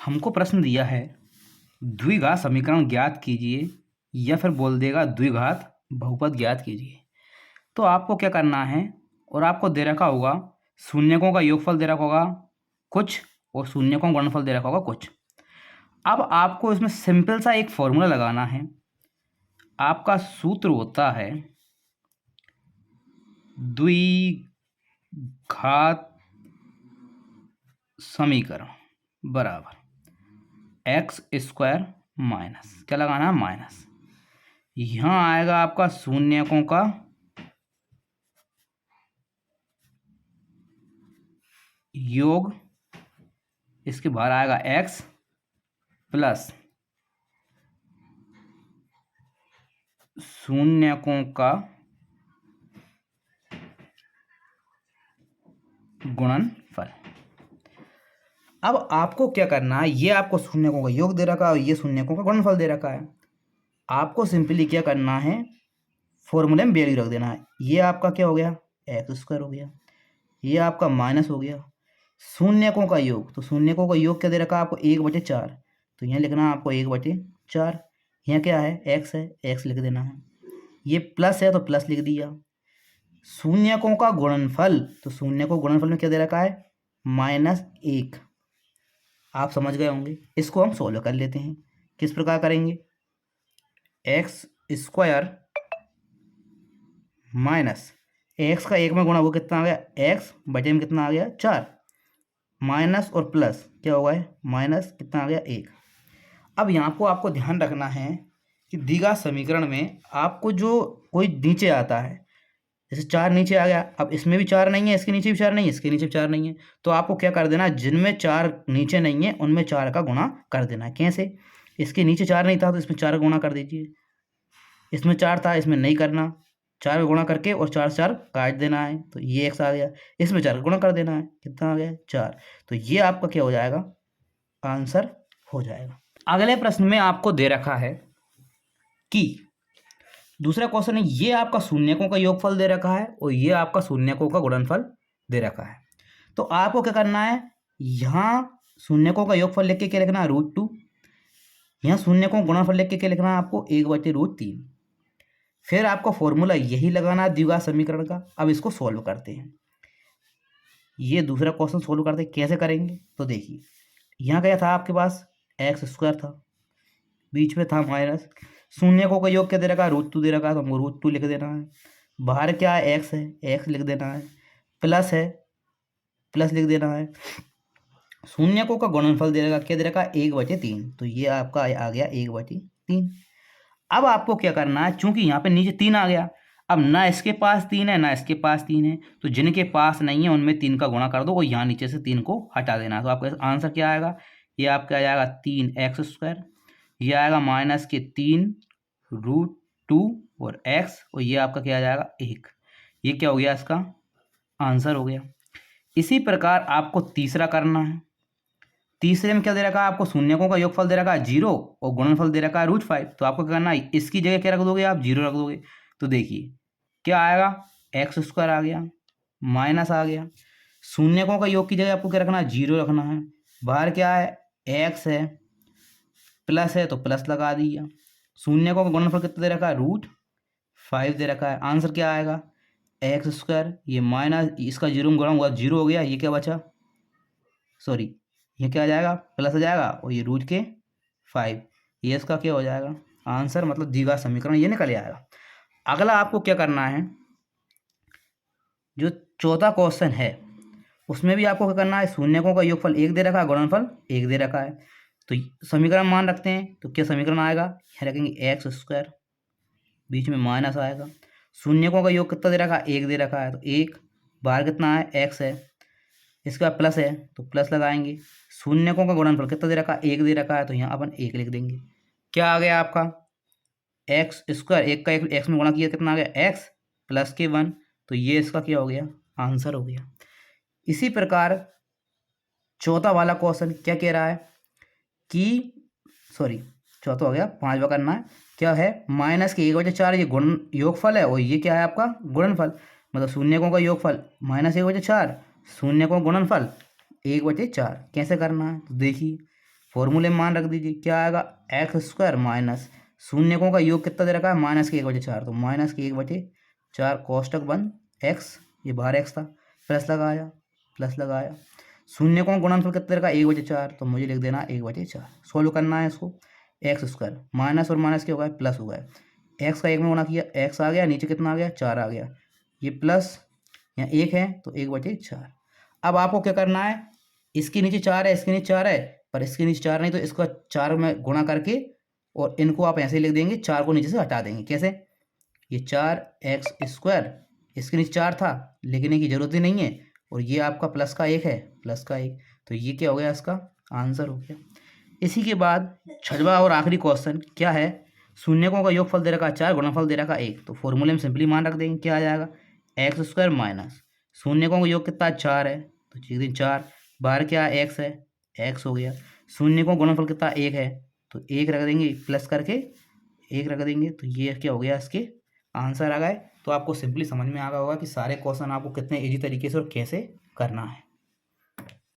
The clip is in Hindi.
हमको प्रश्न दिया है द्विघात समीकरण ज्ञात कीजिए या फिर बोल देगा द्विघात बहुपद ज्ञात कीजिए। तो आपको क्या करना है, और आपको दे रखा होगा शून्यकों का योगफल दे रखा होगा कुछ और शून्यकों का गुणनफल दे रखा होगा कुछ। अब आपको इसमें सिंपल सा एक फॉर्मूला लगाना है। आपका सूत्र होता है द्विघात समीकरण बराबर एक्स स्क्वायर माइनस क्या लगाना है माइनस, यहाँ आएगा आपका शून्यकों का योग, इसके बाहर आएगा एक्स प्लस शून्यकों का गुणनफल। अब आपको क्या करना है, ये आपको शून्यकों का योग दे रखा है और ये शून्यकों का गुणनफल दे रखा है। आपको सिंपली क्या करना है, फॉर्मूले में वैल्यू रख देना है। ये आपका क्या हो गया एक्स स्क्वायर हो गया, ये आपका माइनस हो गया शून्यकों का योग, तो शून्यकों का योग क्या दे रखा है आपको 1/4, तो यहाँ लिखना है आपको 1/4। यहाँ क्या है एक्स है, एक्स लिख देना है। ये प्लस है तो प्लस लिख दिया। शून्यकों का गुणनफल, तो शून्यकों गुणनफल में क्या दे रखा है -1। आप समझ गए होंगे। इसको हम सोल्व कर लेते हैं। किस प्रकार करेंगे, एक्स स्क्वायर माइनस एक्स का 1 में गुणा वो कितना आ गया एक्स बटे में कितना आ गया 4, माइनस और प्लस क्या होगा माइनस कितना आ गया 1। अब यहाँ को आपको ध्यान रखना है कि द्विघात समीकरण में आपको जो कोई नीचे आता है, जैसे 4 नीचे आ गया, अब इसमें भी 4 नहीं है, इसके नीचे भी 4 नहीं है, इसके नीचे भी 4 नहीं है, तो आपको क्या कर देना है, जिनमें 4 नीचे नहीं है उनमें 4 का गुणा कर देना है। कैसे, इसके नीचे 4 नहीं था तो इसमें 4 का गुणा कर दीजिए, इसमें 4 था इसमें नहीं करना, 4 का गुणा करके और 4 से 4 काट देना है, तो ये एक्स आ गया। इसमें 4 का गुणा कर देना है, कितना आ गया 4, तो ये आपका क्या हो जाएगा आंसर हो जाएगा। अगले प्रश्न में आपको दे रखा है कि दूसरा क्वेश्चन है, ये आपका शून्यकों का योगफल दे रखा है और ये आपका शून्यकों का गुणनफल दे रखा है। तो आपको क्या करना है, यहाँ शून्यकों का योगफल लिख के क्या लिखना है √2, यहाँ शून्यकों का गुणनफल लिख के क्या लिखना है आपको 1/√3। फिर आपको फॉर्मूला यही लगाना है द्विघात समीकरण का। अब इसको सॉल्व करते हैं, ये दूसरा क्वेश्चन सॉल्व करते हैं। कैसे करेंगे, तो देखिए यहाँ क्या था आपके पास एक्स स्क्वायर था, बीच में था माइनस, शून्यकों का योग क्या दे रखा है √2 दे रखा है, तो हमको √2 लिख देना है। बाहर क्या है एक्स है, एक्स लिख देना है, प्लस है प्लस लिख देना है। शून्यकों का गुणनफल दे रखा क्या दे रखा है 1/3, तो ये आपका आ गया 1/3। अब आपको क्या करना है, चूंकि यहाँ पे नीचे 3 आ गया, अब ना इसके पास 3 है ना इसके पास 3 है, तो जिनके पास नहीं है उनमें 3 का गुणा कर दो और यहाँ नीचे से 3 को हटा देना। तो आपका आंसर क्या आएगा, ये आपका आ जाएगा 3x², ये आएगा माइनस के 3√2 और x, और ये आपका क्या आ जाएगा 1। ये क्या हो गया इसका आंसर हो गया। इसी प्रकार आपको तीसरा करना है। तीसरे में क्या दे रखा है आपको, शून्यकों का योगफल दे रखा है 0 और गुणनफल दे रखा है √5। तो आपको क्या करना है, इसकी जगह क्या रख दोगे आप 0 रख दोगे। तो देखिए क्या आएगा x² आ गया, माइनस आ गया, शून्यकों का योग की जगह आपको क्या रखना है 0 रखना है, बाहर क्या है x है, प्लस है तो प्लस लगा दिया, शून्यकों का गुणनफल कितना दे रखा है √5 दे रखा है। आंसर क्या आएगा x², ये माइनस इसका 0 में गुणा हुआ 0 हो गया, ये क्या बचा सॉरी ये क्या आ जाएगा प्लस आ जाएगा, और ये √5, ये इसका क्या हो जाएगा आंसर, मतलब द्विघात समीकरण ये निकल आएगा। अगला आपको क्या करना है, जो चौथा क्वेश्चन है उसमें भी आपको क्या करना है, शून्यकों का योगफल 1 दे रखा है, गुणनफल 1 दे रखा है, तो समीकरण मान रखते हैं। तो क्या समीकरण आएगा, यहाँ रखेंगे x², बीच में माइनस आएगा, शून्यकों का योग कितना दे रखा है 1 दे रखा है, तो 1, बाहर कितना है x है, इसका प्लस है तो प्लस लगाएंगे, शून्यकों का गुणनफल कितना दे रखा है 1 दे रखा है, तो यहाँ अपन 1 लिख देंगे। क्या आ गया आपका x², 1 का 1 x में गुणा किया कितना आ गया x प्लस के 1, तो ये इसका क्या हो गया आंसर हो गया। इसी प्रकार चौथा वाला क्वेश्चन क्या कह रहा है कि सॉरी चौथा हो गया, 5वां करना है, क्या है माइनस के 1/4, ये गुण योगफल है और ये क्या है आपका गुणनफल, मतलब शून्यकों का योगफल -1/4, शून्यकों का गुणनफल 1/4। कैसे करना है, तो देखिए फॉर्मूले में मान रख दीजिए, क्या आएगा एक्स स्क्वायर माइनस शून्यकों का योग कितना दे रखा है माइनस के 1/4, तो माइनस के 1/4 कोष्टक बंद एक्स, ये बाहर एक्स था, प्लस लगाया शून्यकों का गुणनफल कितना दे रखा है 1/4, तो मुझे लिख देना 1/4। सोल्व करना है इसको, एक्स स्क्वायर माइनस और माइनस क्या होगा प्लस हो गया, एक्स का 1 में गुणा किया एक्स आ गया, नीचे कितना आ गया 4 आ गया, ये प्लस यहाँ 1 है तो 1/4। अब आपको क्या करना है, इसके नीचे 4 है, इसके नीचे 4 है, पर इसके नीचे 4 नहीं तो इसका 4 में गुणा करके और इनको आप ऐसे लिख देंगे, 4 को नीचे से हटा देंगे। कैसे, ये 4x स्क्वायर, इसके नीचे 4 था, लिखने की जरूरत ही नहीं है, और ये आपका प्लस का 1 है, प्लस का 1, तो ये क्या हो गया, इसका आंसर हो गया। इसी के बाद छठवां और आखिरी क्वेश्चन क्या है, शून्यकों का योगफल दे रखा 4, गुणनफल दे रखा 1, तो फॉर्मूले में सिंपली मान रख देंगे, क्या आ जाएगा एक्स स्क्वायर माइनस शून्यकों का योग कितना 4 है, तो चीज़ 4, बाहर क्या एक्स है, एक्स हो गया, शून्यकों का गुणनफल कितना 1 है, तो 1 रख देंगे, प्लस करके 1 रख देंगे, तो ये क्या हो गया, इसके आंसर आ गए। तो आपको सिंपली समझ में आ गया होगा कि सारे क्वेश्चन आपको कितने इजी तरीके से और कैसे करना है।